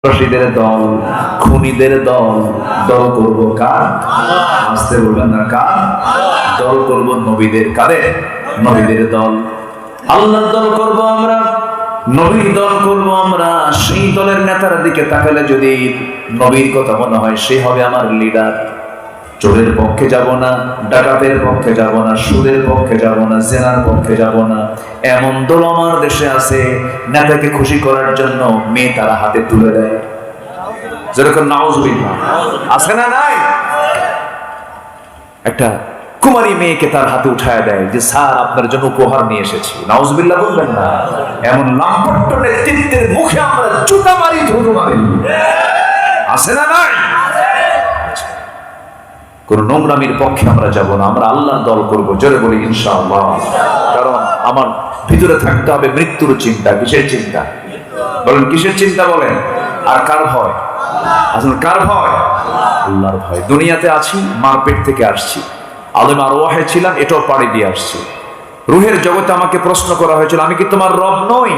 রশিদের দল, খুনিদের দল, দল করব কার? আসতে বলবেন না কার? দল করব নবীদের। কাদের? নবীদের দল। আল্লাহর দল করব আমরা, নবীর দল করব আমরা। সেই দলের নেতার দিকে তাকালে যদি নবীর কথা মনে হয়, সে হবে আমার লিডার। চোরের পক্ষে যাব না, ডাকাতের পক্ষে যাব না, সুদের পক্ষে যাব না, জেনার পক্ষে যাব না। এমন দল আমার দেশে আছে, নেতাকে খুশি করার জন্য মেয়ে তারা হাতে তুলে দেয়। যেরকম নাউজুবিল্লাহ আছে না? নাই? একটা কুমারী মেয়েকে তার হাতে উঠায় দেয় যে স্যার আপনার জন্য উপহার নিয়ে এসেছি। নাউজুবিল্লাহ বলবেন না? এমন লাম্পট্য নেতৃত্বের মুখে আমরা জুতা মারি, ধুলো মারি। আছে না? নাই? কোন নোংরামির পক্ষে আমরা যাব না, আমরা আল্লাহর দল করব। জোরে বলি ইনশাআল্লাহ। কারণ আমার ভিতরে থাকতে হবে মৃত্যুর চিন্তা। কিসের চিন্তা বলেন? কিসের চিন্তা বলেন? আর কার ভয়? আসলে কার ভয়? আল্লাহর ভয়। দুনিয়াতে আছি, মার পেট থেকে আসছি, আলেম আরওয়াহে ছিলাম, এটাও পাড়ি দিয়ে আসছি। রুহের জগতে আমাকে প্রশ্ন করা হয়েছিল, আমি কি তোমার রব নই?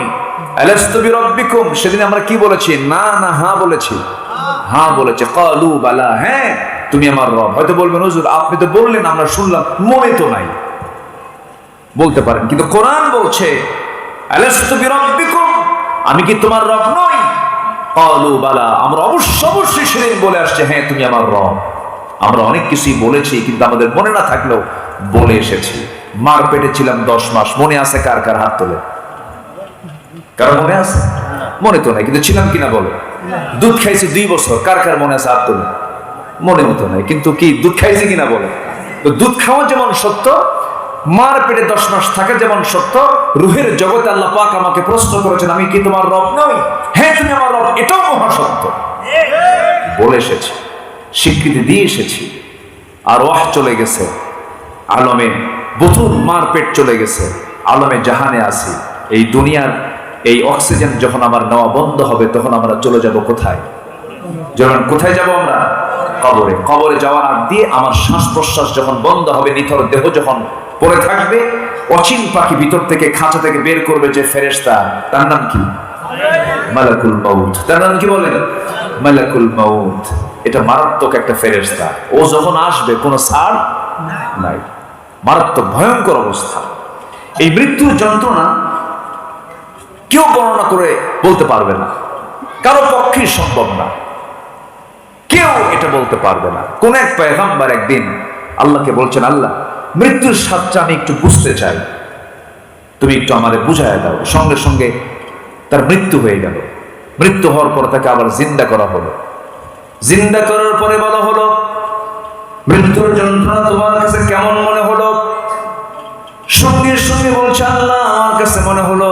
আলাস্তু বিরাব্বিকুম। সেদিন আমরা কি বলেছি? না না, হ্যাঁ বলেছি। হ্যাঁ বলেছে। ক্বালু বালা, হ্যাঁ তুমি আমার রব। হয়তো বলবেন হুজুর আপনি তো বললেন, আমরা শুনলাম, মনে তো নাই। বলতে পারেন, কিন্তু কোরআন বলছে আলাস্তু বিরাব্বিকুম, আমি কি তোমার রব নই? ক্বালু বালা, আমরা অবশ্যই সেদিন বলে আসছে হ্যাঁ তুমি আমার রব। আমরা অনেক কিছুই বলেছি, কিন্তু আমাদের মনে না থাকলেও বলে এসেছি। মার পেটে ছিলাম 10 মাস। মনে আছে কার কার? হাত তোলে। কার মনে আছে? মনে তো নাই, কিন্তু ছিলাম কিনা বলে। দুধ খাইছি 2 বছর। কার কার মনে আছে? হাত তোলে। মনে মতো নাই, কিন্তু কি দুধ খাইছে কিনা বলে। তো দুধ খাওয়া যেমন সত্য, মার পেটে 10 মাস থাকা যেমন সত্য, রুহের জগতে আল্লাহ পাক আমাকে প্রশ্ন করেছেন আমি কি তোমার রব নই? হ্যাঁ তুমি আমার রব, এটাও মহা সত্য। বলে এসেছি, স্বীকৃতি দিয়ে এসেছি। আর ওয়াহ চলে গেছে আলমে বুতুন, মার পেট চলে গেছে, আলমে জাহানে আছি। এই দুনিয়ার এই অক্সিজেন যখন আমার নেওয়া বন্ধ হবে, তখন আমরা চলে যাব কোথায়? যখন কোথায় যাব আমরা? কবরে। কবরে যাওয়ার আগ দিয়ে আমার শ্বাস প্রশ্বাস যখন বন্ধ হবে, নিথর দেহ যখন পড়ে থাকবে, অচিন পাখি ভিতর থেকে খাঁচা থেকে বের করবে যে ফেরেশতা, তার নাম কি? মালাকুল মাউত। তার নাম কি বলেন? মালাকুল মাউত। এটা মারাত্মক একটা ফেরেশতা। ও যখন আসবে কোনো ছাড় নাই। মারাত্মক ভয়ঙ্কর অবস্থা। এই মৃত্যুর যন্ত্রণা কেউ বর্ণনা করে বলতে পারবে না, কারো পক্ষেই সম্ভব না। কেউ এটা বলতে পারবে না। কোন এক পয়গম্বর একদিন আল্লাহকে বলছেন, আল্লাহ মৃত্যুর স্বাদটা আমি একটু বুঝতে চাই, তুমি একটু আমারে বুঝায় দাও। সঙ্গে সঙ্গে তার মৃত্যু হয়ে গেল। মৃত্যু হওয়ার পর তাকে আবার জিন্দা করা হলো। জিন্দা করার পরে বলা হলো, মৃত্যুর যন্ত্রণা তোমার কাছে কেমন মনে হলো? সঙ্গে সঙ্গে বলছে, আল্লাহ আমার কাছে মনে হলো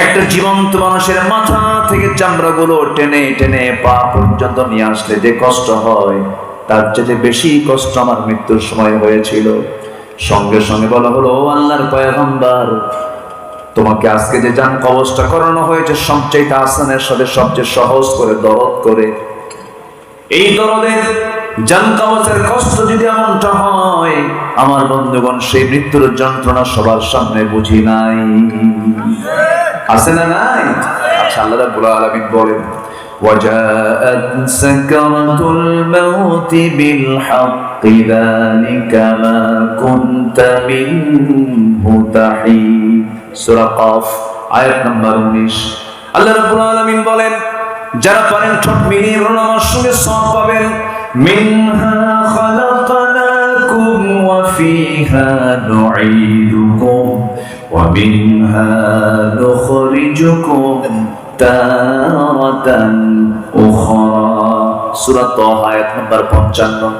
একটা জীবন্ত মানুষের মাথা থেকে চামড়াগুলো টেনে টেনে পা পর্যন্ত নিয়ে আসলে যে কষ্ট হয়, তার চেয়ে বেশি কষ্ট আমার মৃত্যুর সময় হয়েছিল। সঙ্গে সঙ্গে বলা হলো, ও আল্লাহর পয়গম্বর, তোমাকে আজকে যে জান কবজটা করানো হয়েছে সবচেয়ে আসানের সাথে সবচেয়ে সহজ করে, দরদ করে। এই দরদের জান কবজের কষ্ট যদি এমনটা হয়, আমার বন্ধুগণ সেই মৃত্যুর যন্ত্রণা সবার সামনে বুঝি নাই। আছে না? নাই? আচ্ছা, আল্লাহ রাব্বুল আলামিন বলেন, ওয়াজাআত সাকারাতুল মাউতি বিল হাক্কি যালিকা মা কুনতা মিনহু তাহিদ। সূরা কফ আয়াত নাম্বার 19। আল্লাহ রাব্বুল আলামিন বলেন, যারা পারেন ঠোঁট মিলিয়ে বলুন আমার সঙ্গে সওয়াব পাবেন। মিনহা খালাকনাকুম ওয়া ফিহা নুঈদুকুম ওয়া মিনহা নুখরিজুকুম তারাতান উখরা। সূরা তাহা আয়াত নাম্বার 55।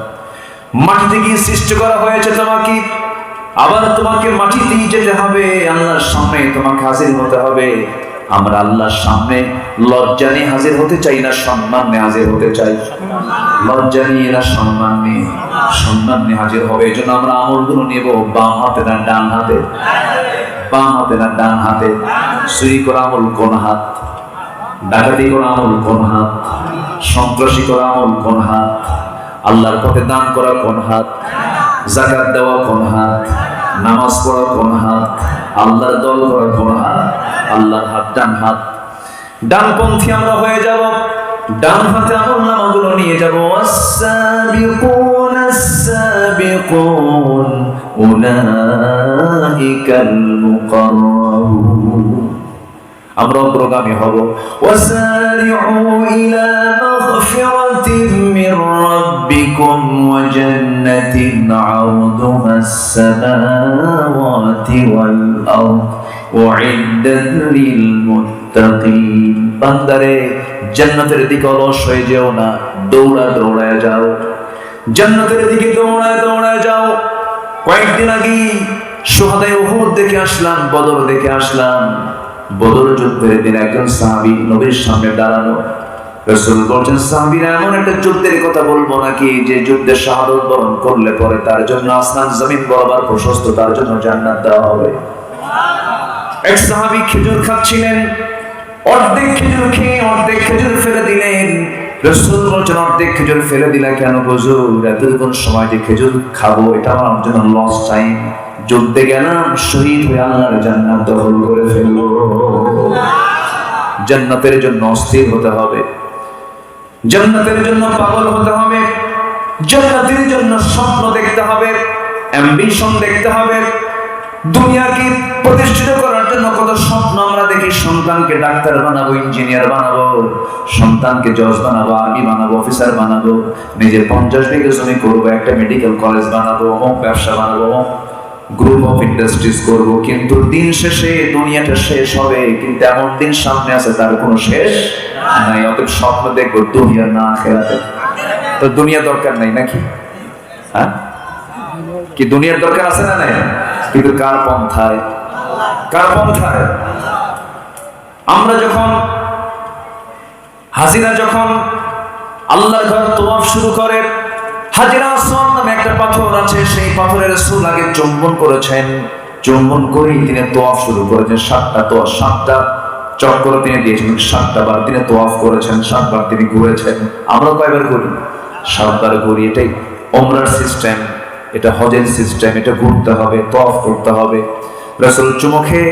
মাটি থেকে সৃষ্টি করা হয়েছে তোমাকে, আবার তোমাকে মাটিতেই যেতে হবে, আল্লাহর সামনে তোমাকে হাজির হতে হবে। আমরা আল্লাহর সামনে লজ্জা নিয়ে হাজির হতে চাই না সম্মান নিয়ে হাজির হতে চাই? লজ্জা নিয়ে না সম্মান নিয়ে? সম্মান নিয়ে হাজির হবে। এই জন্য আমরা আমলগুলো নেব বাম হাতে না ডান হাতে? বাম হাতে না ডান হাতে? চুরি করা আমল কোন হাত? ডাকাতি করা আমল কোন হাত? সন্ত্রাসী করা আমল কোন হাত? আল্লাহর পথে দান করা কোন হাত? যাকাত দেওয়া কোন হাত? নামাজ পড়া কোন হাত? আল্লাহর দল করা কোন হাত? আল্লাহর হাত ডান হাত। ডানপন্থী আমরা হয়ে যাব, ডান হাতে আমলনামাগুলো নিয়ে যাব। ওয়াস-সাবিকুনাস সাবিকুন উলাইকাল মুকাররাবুন, আমরা অগ্রগামী হব। ওয়াসারিউ ইলা মাগফিরাতিন মির রাব্বিকুম ওয়া জান্নাতিন আরদুহাস সামাওয়াতি ওয়াল আরদ উইদ্দাত লিল মুত্তাকিন। বান্দারে জান্নাতের দিকে অলস হয়ে যেও না, দৌড়ায় যাও, জান্নাতের দিকে দৌড়ায় যাও। কয়েকদিন আগে শুহাদায়ে উহুদ দেখে আসলাম, বদর দেখে আসলাম। বদর যুদ্ধের দিন একজন সাহাবী নবীর সামনে দাঁড়ানো। রাসূল বলেন, সাহাবীরা এমন একটা যুদ্ধের কথা বলবো নাকি যে যুদ্ধে শাহাদাত বরণ করলে পরে তার জন্য আসমান জমিন বরাবর প্রশস্ত, তার জন্য জান্নাত দেওয়া হবে। এক সাহাবী খেজুর খাচ্ছিলেন, অর্ধেক খেজুর খেয়ে অর্ধেক খেজুর ফেলে দিলেন। রাসূল বলেন, অর্ধেক খেজুর ফেলে দিলা কেন হুজুর? এতক্ষণ সময় যে খেজুর খাবো এটা আমার জন্য লস টাইম। যুদ্ধে গেলাম, শহীদ হয়ে আল্লাহর জান্নাত দখল করে ফেলবো। জান্নাতের জন্য অস্থির হতে হবে, জান্নাতের জন্য পাগল হতে হবে, জান্নাতের জন্য স্বপ্ন দেখতে হবে, অ্যাম্বিশন দেখতে হবে। দুনিয়াকে প্রতিষ্ঠিত করার জন্য কত স্বপ্ন আমরা দেখি। সন্তানকে ডাক্তার বানাবো, ইঞ্জিনিয়ার বানাবো, সন্তানকে জজ বানাবো, আর্মি বানাবো, অফিসার বানাবো, নিজের 50 বিঘা জমি করবো, একটা মেডিকেল কলেজ বানাবো, অমুক ব্যবসা বানাবো, গ্রুপ অফ ইন্ডাস্ট্রিজ করবো। কিন্তু দিন শেষে দুনিয়াটা শেষ হবে, কিন্তু এমন দিন সামনে আছে তার কোনো শেষ নাই। অতএব স্বপ্ন দেখবো দুনিয়া না আখিরাতে। তো দুনিয়া দরকার নাই নাকি? হ্যাঁ, কি দুনিয়ার দরকার আছে না নাই? কিন্তু কার পন্থায়? কার পন্থায়? আমরা যখন হাজিরা যখন আল্লাহর ঘর তওয়াফ শুরু করে, হাজিরা আসওয়াদ নামে একটা পাথর আছে, সেই পাথরের রাসূল আগে চুম্বন করেছেন। চুম্বন করেই তিনি তওয়াফ শুরু করেছেন। 7টা চক্কর তিনি দিয়েছেন, 7টা বার তিনি তওয়াফ করেছেন, 7 বার তিনি ঘুরেছেন। আমরা কয়বার ঘুরি? 7 বার ঘুরি। এটাই ওমরার সিস্টেম, এটা হজের সিস্টেম। এটা ঘুরতে হবে, তওয়াফ করতে হবে। রাসূল চুমুখে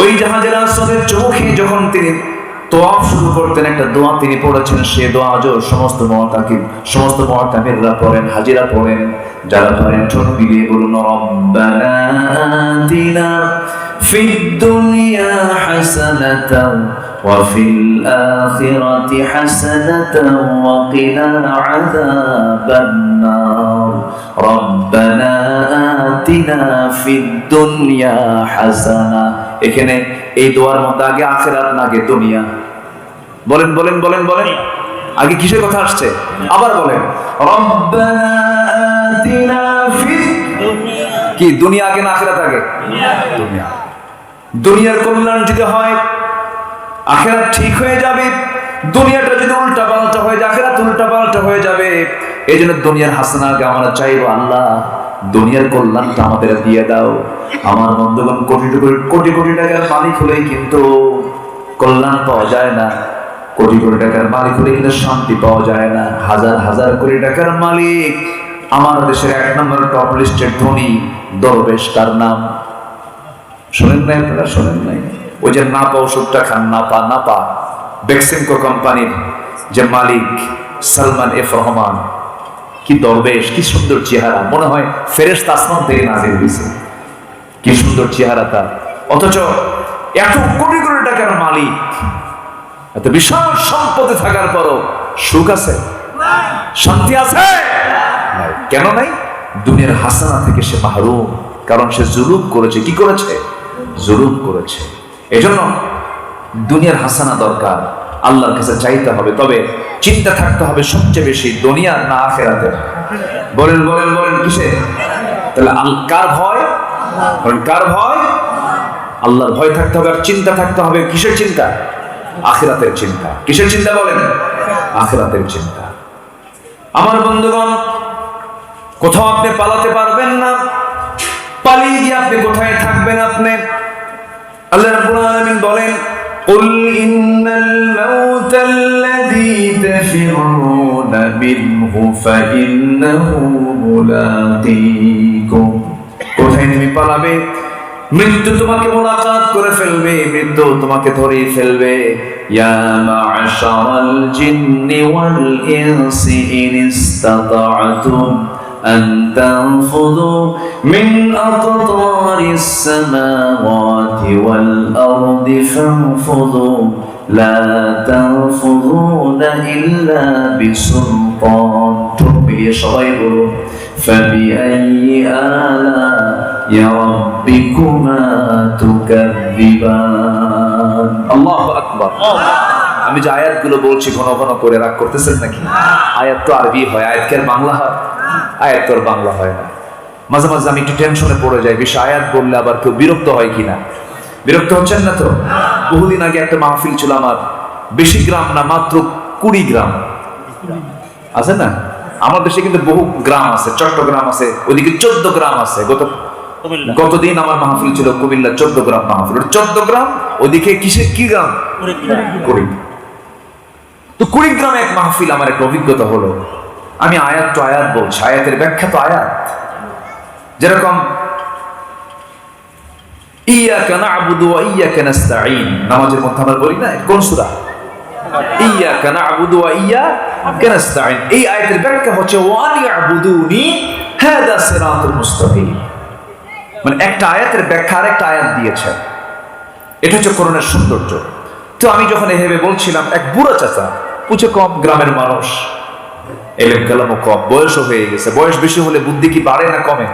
ওই হাজিরা আসওয়াদের চুমুখে যখন তিনি তওয়াফ শুরু করতেন, একটা দোয়া তিনি পড়েছেন। সে দোয়া আজও সমস্ত মুতাকিবরা পড়েন, হাজিরা পড়েন। যারা পড়েন ঠোঁট মিলিয়ে বলুন, রব্বানা আতিনা ফিদ দুনিয়া হাসানাতাও ওয়া ফিল আখিরাতি হাসানাতাও ওয়া কিনা আযাবান নার। রব্বানা আতিনা ফিদ দুনিয়া হাসানা। এখানে এই দোয়ার মধ্যে আগে আখিরাত না আগে দুনিয়া? বলেন বলেন বলেন বলেন, আগে কিসের কথা আসছে? আবার বলেন, রব্বানা আতিনা ফিদ দুনিয়া। কি দুনিয়া আগে না আখিরাত আগে? দুনিয়া। দুনিয়ার কল্যাণ যদি হয় আখিরাত ঠিক হয়ে যাবে। দুনিয়াটা যদি উল্টা পাল্টা হয়ে যায় আখিরাত উল্টা পাল্টা হয়ে যাবে। এই জন্য দুনিয়ার হাসানা আগে আমরা চাইবো, আল্লাহ দুনিয়ার কল্যাণটা আমাদের দিয়ে দাও। আমার বন্ধুগণ, কোটি কোটি টাকার মালিক হলেই কিন্তু কল্যাণ পাওয়া যায় না। কোটি কোটি টাকার মালিক হলে কিন্তু শান্তি পাওয়া যায় না। হাজার হাজার কোটি টাকার মালিক। আমার দেশের 1 নম্বর টপ লিস্টের ধনী দরবেশ, তার নাম শোনেন নাই আপনারা? শোনেন নাই? ওই যে নাপা ওষুধটা খান, নাপা বেক্সিমকো কোম্পানির যে মালিক সালমান এফ রহমান। কি দরবেশ, কি সুন্দর চেহারা, মনে হয় ফেরেশতা আসমান থেকে নাজিল হয়েছে। কি সুন্দর চেহারা তার। অথচ এত কোটি কোটি টাকার মালিক, এত বিশাল সম্পদে থাকার পরও সুখ আছে? শান্তি আছে? কেন নাই? দুনিয়ার হাসানা থেকে সে মাহরুম, কারণ সে জুলুম করেছে। কি করেছে? জুলুম করেছে। এজন্য দুনিয়ার হাসানা দরকার, আল্লাহর কাছে চাইতে হবে। তবে চিন্তা থাকতে হবে সবচেয়ে বেশি দুনিয়া না আখিরাতে? বলেন বলেন বলেন, কিসে? তাহলে কার ভয়? কার ভয়? আল্লাহর ভয় থাকতে হবে। আর চিন্তা থাকতে হবে কিসের চিন্তা? আখিরাতের চিন্তা। কিসের চিন্তা বলেন? আখিরাতের চিন্তা। আমার বন্ধুগণ, কোথাও আপনি পালাতে পারবেন না। পালিয়ে গিয়ে আপনি কোথায় থাকবেন? আপনি আল্লাহ রাব্বুল আলামিন বলেন, কুল ইন্নাল মাউতাল্লাযী তাফিরুনা মিনহু ফাইন্নাহু মুলাকীকুম। কোথায় তুমি পালাবে? মৃত্যু তোমাকে মুলাকাত করে ফেলবে, মৃত্যু তোমাকে ধরে ফেলবে। ইয়া মা'শারাল জিন্নি ওয়াল ইনসি ইন ইসতাতা'তুম আন তানফুযু মিন আকতারিস সামাওয়াতি ওয়াল আরদি ফানফুযু লা তানফুযুনা ইল্লা বিসুলতান। ঠোঁট মিলিয়ে সবাই বলুন ফাবিআইয়ি আলা'i রাব্বিকুমা তুকাযযিবান। আল্লাহু আকবার। আমি যে আয়াতগুলো বলছি ঘন ঘন করে রাগ করতেছেন নাকি? আয়াত তো আরবি হয়, আয়াত কি আর বাংলা হয়? আয়াত তো আর বাংলা হয় না। মাঝে মাঝে আমি একটু টেনশনে পড়ে যাই, বেশি আয়াত বললে আবার কেউ বিরক্ত হয় কিনা। বিরক্ত হচ্ছেন না তো? বহুদিন আগে একটা মাহফিল ছিল আমার, বেশি গ্রাম না, মাত্র 20 গ্রাম আছে না? আমার দেশে কিন্তু বহু গ্রাম আছে, চট্টগ্রাম আছে, ওইদিকে 14 গ্রাম আছে। গতদিন আমার মাহফিল ছিল কুমিল্লা, 14 গ্রাম মাহফিল। 14 গ্রাম ওইদিকে কি গ্রাম? কুড়িগ্রাম। তো কুড়িগ্রামে এক মাহফিল, আমার একটা অভিজ্ঞতা হলো। আমি আয়াত তো আয়াত বলছি, আয়াতের ব্যাখ্যা তো আয়াত। যেরকম ইয়াকা না'বুদু ওয়া ইয়াকা নাস্তাঈন, নামাজের মধ্যে আমরা বলি না, কোন সূরা? ইয়াকা না'বুদু ওয়া ইয়াকা নাস্তাঈন। এই আয়াতের ব্যাখ্যা হচ্ছে ওয়া লিয়া'বুদুনি হাদা সিরাতুল মুস্তাকিম। মানে একটা আয়াতের ব্যাখ্যা আরেকটা আয়াত দিয়েছে। এটা হচ্ছে কোরআনের সৌন্দর্য। তো আমি যখন এভাবে বলছিলাম, এক বুড়া চাচা, পুচে কম, গ্রামের মানুষ, এলেম কালামও কম, বয়সও হয়ে গেছে। বয়স বেশি হলে বুদ্ধি কি বাড়ে না কমে?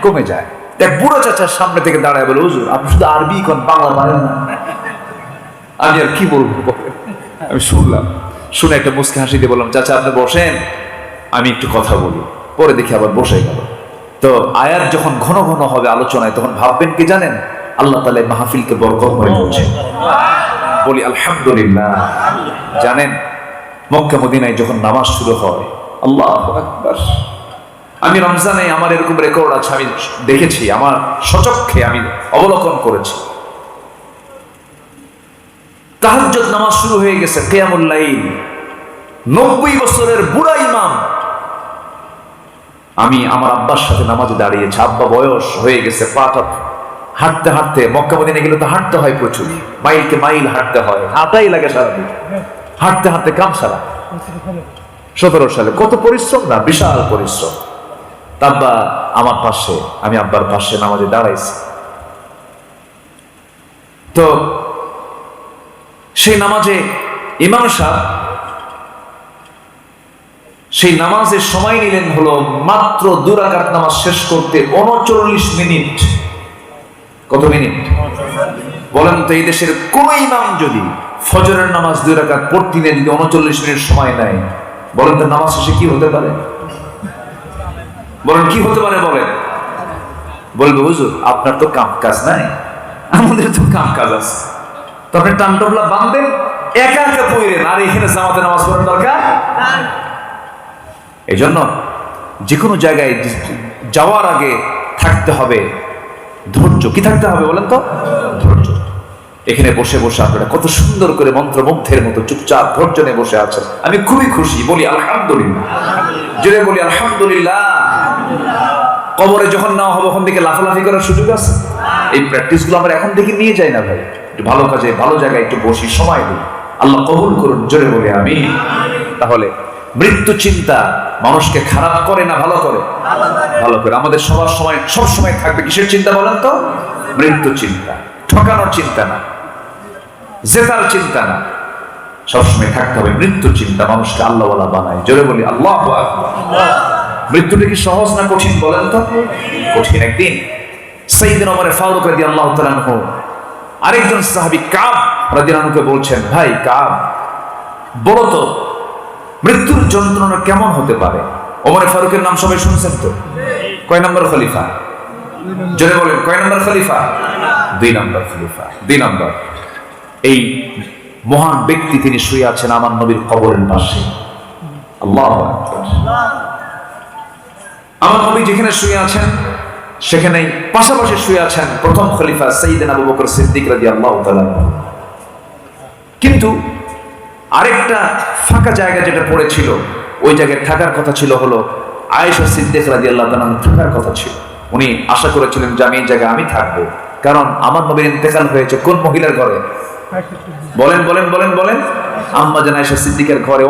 কমে যায়। এক বুড়ো চাচার সামনে থেকে দাঁড়ায় বলে, হুজুর আপনি শুধু আরবি কোন, বাংলা পারেন না। আমি আর কি বলবো? আমি শুনলাম, শুনে একটা মুস্কি হাসি দিয়ে বললাম, চাচা আপনি বসেন, আমি একটু কথা বলি। পরে দেখি আবার বসে গেল। তো আয়াত যখন ঘন ঘন হবে আলোচনায়, তখন ভাববেন কি জানেন? আল্লাহ তাআলা মাহফিলকে বরকত করে দিয়েছেন। বলি আলহামদুলিল্লাহ। জানেন মক্কা মদিনায় যখন নামাজ শুরু হয়, আল্লাহু আকবার, আমি রমজানে আমার এরকম রেকর্ড আছে, আমি দেখেছি, আমার সচক্ষে আমি অবলোকন করেছি। তাহাজ্জুদ নামাজ শুরু হয়ে গেছে, কিয়ামুল লাইল, 90 বছরের বুড়া ইমাম। আমি আমার আব্বার সাথে নামাজে দাঁড়িয়েছি, আব্বা বয়স হয়ে গেছে, পাটা হাঁটতে হাঁটতে, মক্কা মদিনা গেলে তো হাঁটতে হয় প্রচুর, মাইলকে মাইল হাঁটতে হয়, হাঁটাই লাগে সারাদিন, হাঁটতে হাঁটতে কাম সারা। 17 সালে কত পরিশ্রম না, বিশাল পরিশ্রম। আব্বা আমার পাশে, আমি আব্বার পাশে নামাজে দাঁড়াইছি। তো সেই নামাজে ইমাম সাহেব সেই নামাজের সময় নিলেন হলো মাত্র 2 রাকাত নামাজ শেষ করতে 39 মিনিট। কত মিনিট বলেন তো? এই দেশের কোন ইমাম যদি ফজরের নামাজ 2 রাকাত পড়তে নেয়, যদি 39 মিনিট সময় নেয়, বলেন তো নামাজ শেষে কি হতে পারে? বলেন কি হতে পারে? বলেন। বলবে হুজুর আপনার তো কাম কাজ নাই, আমাদের তো কাম কাজ আছে। তো আপনি টানটবলা বাঁধবেন, একা একা পড়েন, আর এখানে জামাতে নামাজ পড়ার দরকার। এই জন্য যে কোনো জায়গায় যাওয়ার আগে থাকতে হবে ধৈর্য। কি থাকতে হবে বলেন তো? ধৈর্য। এখানে বসে বসে আপনারা কত সুন্দর করে মন্ত্রমুগ্ধের মতো চুপচাপ ধৈর্য নিয়ে বসে আছেন, আমি খুবই খুশি। বলি আলহামদুলিল্লাহ, জোরে বলি আলহামদুলিল্লাহ। কবরে যখন নেওয়া হবে, ওখান থেকে লাফালাফি করার সুযোগ আছে? এই প্র্যাকটিসগুলো আমরা এখন থেকে নিয়ে যাই না ভাই। একটু ভালো কাজে, ভালো জায়গায় একটু বসি, সময় দিই। আল্লাহ কবুল করুন, জোরে বলি আমিন। তাহলে মৃত্যু চিন্তা মানুষকে খারাপ করে না ভালো করে? ভালো করে। আমাদের সবার সময়, সব সময় থাকবে কিসের চিন্তা বলেন তো? মৃত্যু চিন্তা। ঠকানোর চিন্তা না, জেতার চিন্তা না, সবসময় থাকতে হবে মৃত্যু চিন্তা। মানুষকে আল্লাহওয়ালা বানায়। জোরে বলি আল্লাহু আকবার। মৃত্যুটা কি সহজ না কঠিন বলেন তো? কঠিন। একদিন সাইয়েদনা ওমর ফারুক রাদিয়াল্লাহু তাআলা আনহু আরেকজন সাহাবী কাব রাদিয়াল্লাহু আনহুকে বলছেন, ভাই কাব, বলো তো মৃত্যুর যন্ত্রণা কেমন হতে পারে? ওমর ফারুকের নাম সবাই শুনছেন তো? কয় নম্বর খলিফা? জোরে বলেন, কয় নম্বর খলিফা? 2 নম্বর খলিফা। 2 নম্বর। এই মহান ব্যক্তি তিনি শুয়ে আছেন আমার নবীর কবরের পাশে। আল্লাহু আকবার। আমার নবী যেখানে শুয়ে আছেন সেখানেই পাশাপাশি শুয়ে আছেন প্রথম খলিফা সাইয়েদনা আবু বকর সিদ্দিক রাদিয়াল্লাহু তাআলা। কিন্তু আরেকটা ফাঁকা জায়গা যেটা পড়েছিল, ওই জায়গায় থাকার কথা ছিল হলো আয়েশা সিদ্দিক রাদিয়াল্লাহু তাআলা থাকার কথা ছিল। উনি আশা করেছিলেন যে আমি এই জায়গায় আমি থাকবো। কারণ আমার নবীর ইন্তেকাল হয়েছে কোন মহিলার ঘরে? বলেন বলেন বলেন বলেন। আম্মা জান আয়েশা সিদ্দিকের ঘরে।